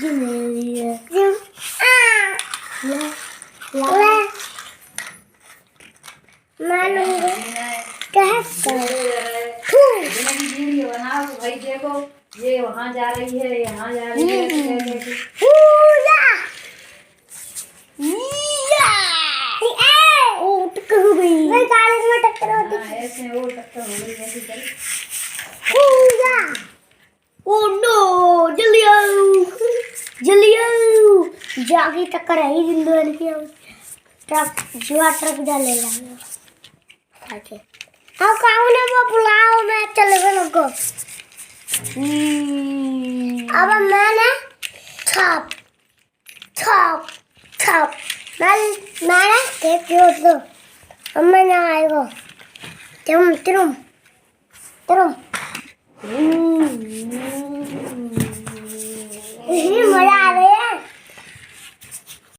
Video बनाओ भाई, देखो ये वहाँ जा रही है, यहाँ जा रही है, ऐसे वो टक्कर हो गई ऐसी कर। ओह नो, जल्दी आओ, जागी टक्कर है ही जिंदगी की। ट्रक जुआ ट्रक डालेगा आके। हाँ काऊ ने वो बुलाओ, मैं चले गए लोगो। अब मैं ना छाप छाप छाप मैं ना टेप जोड़ दो। अब मैं ना आएगा तुम तुम तुम मजा